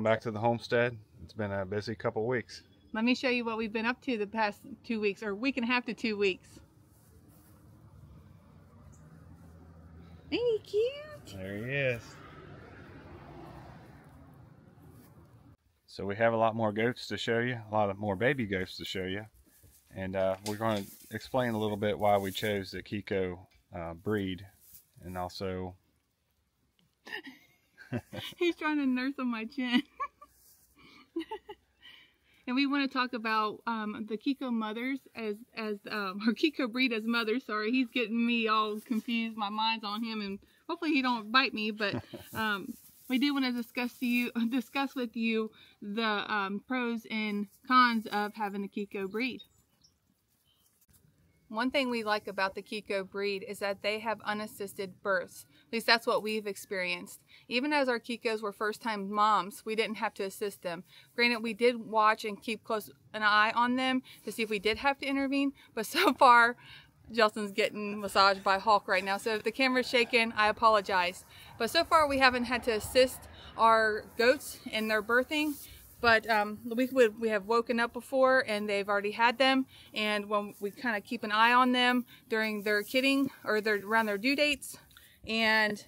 welcome back to the homestead. It's been a busy couple weeks. Let me show you what we've been up to the past 2 weeks, or week and a half to 2 weeks. Ain't he cute? There he is. So we have a lot more goats to show you, a lot of more baby goats to show you. And we're going to explain a little bit why we chose the Kiko breed, and also... He's trying to nurse on my chin. And we want to talk about the Kiko mothers or Kiko breed as mothers. Sorry, he's getting me all confused. My mind's on him, and hopefully he don't bite me. But we do want to discuss with you the pros and cons of having the Kiko breed. One thing we like about the Kiko breed is that they have unassisted births. At least that's what we've experienced. Even as our Kikos were first-time moms, we didn't have to assist them. Granted, we did watch and keep an eye on them to see if we did have to intervene, but so far, Justin's getting massaged by Hulk right now, so if the camera's shaking, I apologize. But so far, we haven't had to assist our goats in their birthing. But we have woken up before and they've already had them, and when we kind of keep an eye on them during their kidding or around their due dates, and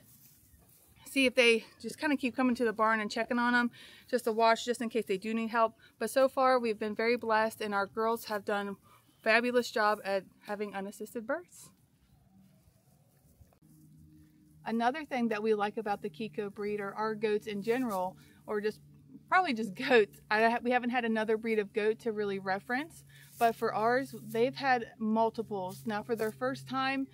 see if they just kind of keep coming to the barn and checking on them just to watch, just in case they do need help. But so far we've been very blessed, and our girls have done a fabulous job at having unassisted births. Another thing that we like about the Kiko breed, or our goats in general, or probably just goats. We haven't had another breed of goat to really reference, but for ours, they've had multiples. Now, for their first time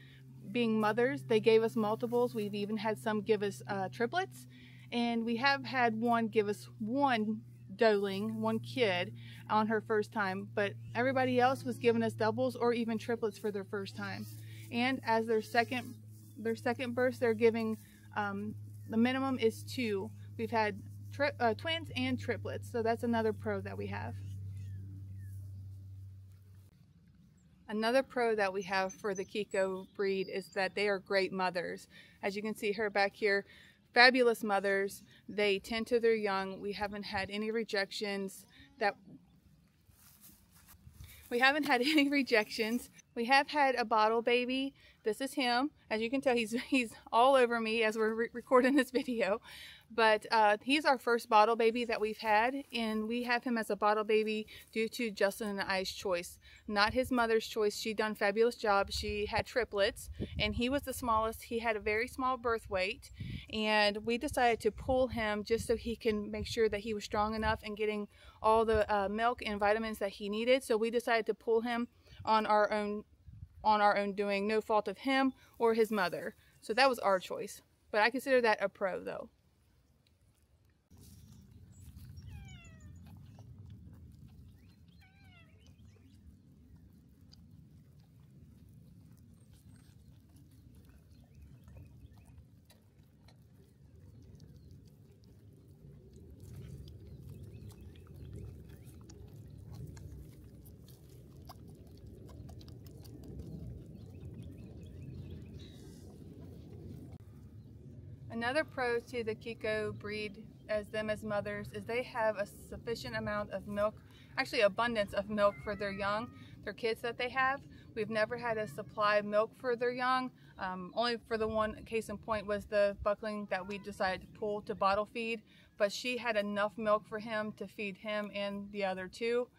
being mothers, they gave us multiples. We've even had some give us triplets, and we have had one give us one doeling, one kid, on her first time, but everybody else was giving us doubles or even triplets for their first time. And as their second birth, they're giving, the minimum is 2. We've had twins and triplets, so that's another pro that we have. Another pro that we have for the Kiko breed is that they are great mothers. As you can see her back here, fabulous mothers. They tend to their young. We haven't had any rejections. We have had a bottle baby. This is him. As you can tell, he's all over me as we're recording this video. But he's our first bottle baby that we've had, and we have him as a bottle baby due to Justin and I's choice, not his mother's choice. She done a fabulous job. She had triplets, and he was the smallest. He had a very small birth weight, and we decided to pull him just so he can make sure that he was strong enough and getting all the milk and vitamins that he needed. So we decided to pull him on our own doing, no fault of him or his mother. So that was our choice, but I consider that a pro though. Another pro to the Kiko breed as mothers is they have a sufficient amount of milk, actually abundance of milk for their young, their kids that they have. We've never had a supply of milk for their young. Only for the one case in point was the buckling that we decided to pull to bottle feed, but she had enough milk for him to feed him and the other two.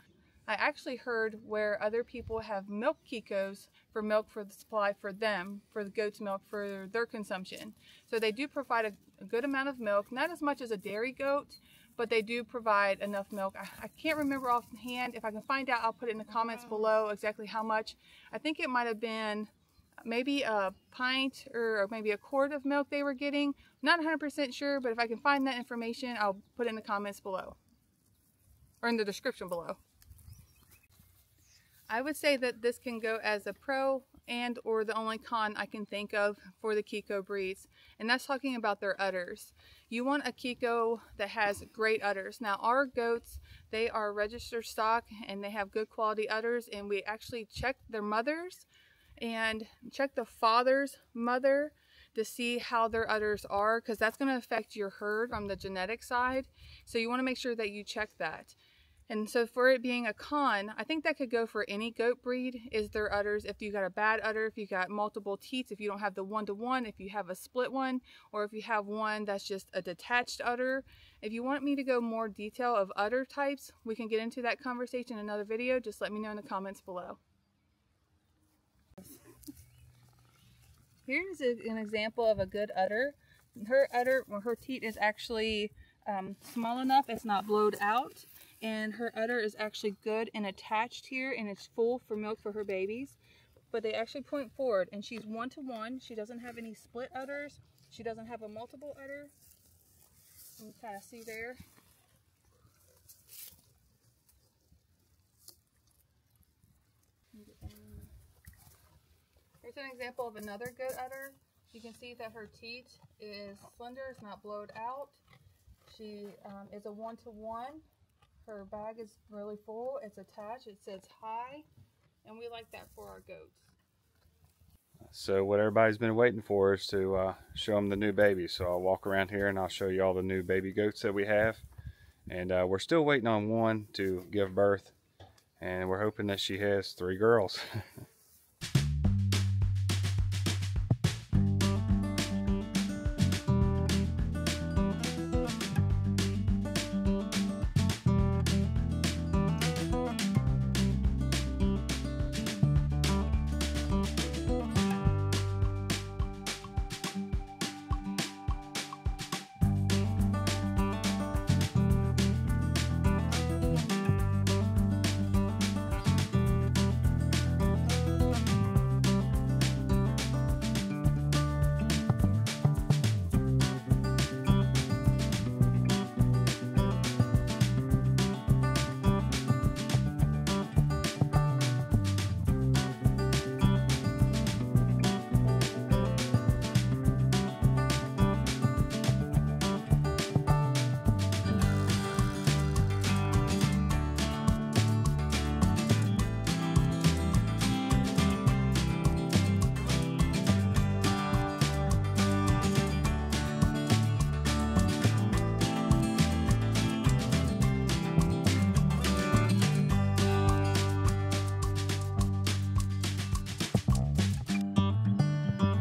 I actually heard where other people have milk Kikos for milk for the supply for them, for the goat's milk for their consumption. So they do provide a good amount of milk, not as much as a dairy goat, but they do provide enough milk. I can't remember offhand. If I can find out, I'll put it in the comments below exactly how much. I think it might have been maybe a pint or maybe a quart of milk they were getting. Not 100% sure, but if I can find that information, I'll put it in the comments below, or in the description below. I would say that this can go as a pro and or the only con I can think of for the Kiko breeds, and that's talking about their udders. You want a Kiko that has great udders. Now our goats, they are registered stock and they have good quality udders, and we actually checked their mothers and checked the father's mother to see how their udders are, because that's going to affect your herd on the genetic side. So you want to make sure that you check that. And so for it being a con, I think that could go for any goat breed, is their udders. If you got a bad udder, if you got multiple teats, if you don't have the one-to-one, if you have a split one, or if you have one that's just a detached udder. If you want me to go more detail of udder types, we can get into that conversation in another video. Just let me know in the comments below. Here's an example of a good udder. Her udder, or her teat, is actually small enough, it's not blowed out. And her udder is actually good and attached here, and it's full for milk for her babies. But they actually point forward, and she's one-to-one. She doesn't have any split udders. She doesn't have a multiple udder. You can kind of see there. Here's an example of another good udder. You can see that her teat is slender, it's not blowed out. She is a one-to-one. Her bag is really full, it's attached, it says high, and we like that for our goats. So what everybody's been waiting for is to show them the new babies. So I'll walk around here and I'll show you all the new baby goats that we have. And we're still waiting on one to give birth, and we're hoping that she has 3 girls.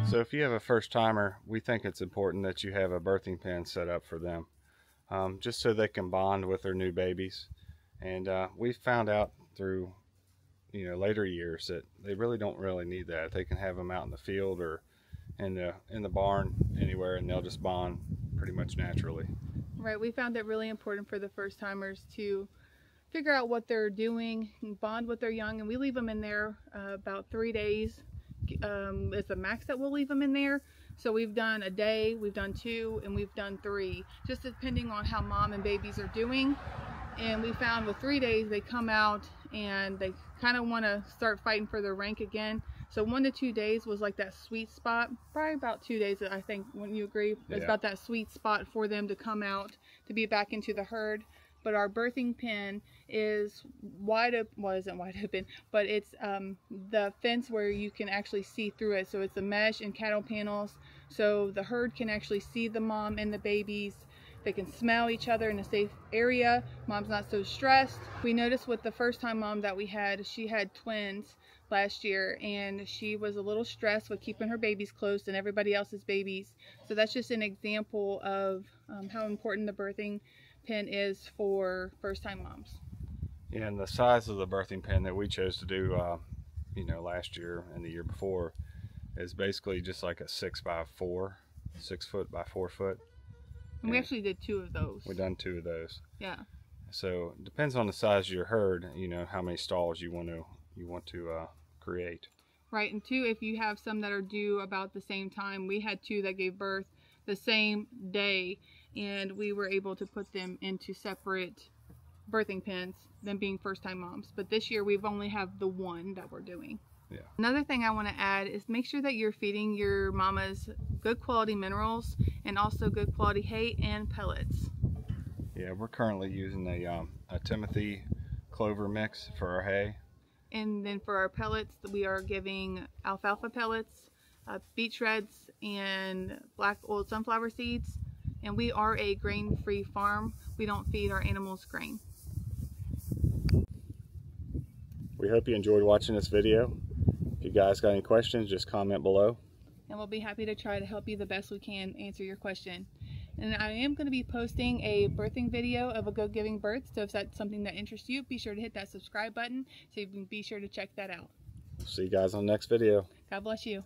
So if you have a first timer, we think it's important that you have a birthing pen set up for them, just so they can bond with their new babies. And we found out through later years that they really don't need that. They can have them out in the field or in the barn, anywhere, and they'll just bond pretty much naturally. Right, we found it really important for the first timers to figure out what they're doing and bond with their young, and we leave them in there about 3 days. It's the max that we'll leave them in there. So we've done a day, we've done 2, and we've done 3, just depending on how mom and babies are doing. And we found with 3 days they come out and they kind of want to start fighting for their rank again. So 1 to 2 days was like that sweet spot. Probably about 2 days, I think, wouldn't you agree? It's about that sweet spot for them to come out, to be back into the herd. But our birthing pen is wide open, well, it isn't wide open, but it's the fence where you can actually see through it. So it's the mesh and cattle panels, so the herd can actually see the mom and the babies. They can smell each other in a safe area. Mom's not so stressed. We noticed with the first time mom that we had, she had twins last year, and she was a little stressed with keeping her babies close and everybody else's babies. So that's just an example of how important the birthing pen is for first-time moms. Yeah, and the size of the birthing pen that we chose to do, last year and the year before, is basically just like a 6 by 4, 6 foot by 4 foot. And we actually did 2 of those. We done 2 of those. Yeah. So it depends on the size of your herd, how many stalls you want to create. Right, and 2, if you have some that are due about the same time. We had 2 that gave birth the same day, and we were able to put them into separate birthing pens, them being first-time moms. But this year we've only have the 1 that we're doing. Yeah. Another thing I want to add is make sure that you're feeding your mamas good quality minerals and also good quality hay and pellets. Yeah, we're currently using a Timothy clover mix for our hay. And then for our pellets, we are giving alfalfa pellets, beet shreds and black old sunflower seeds. And we are a grain-free farm. We don't feed our animals grain. We hope you enjoyed watching this video. If you guys got any questions, just comment below. And we'll be happy to try to help you the best we can answer your question. And I am going to be posting a birthing video of a goat giving birth, so if that's something that interests you, be sure to hit that subscribe button so you can be sure to check that out. See you guys on the next video. God bless you.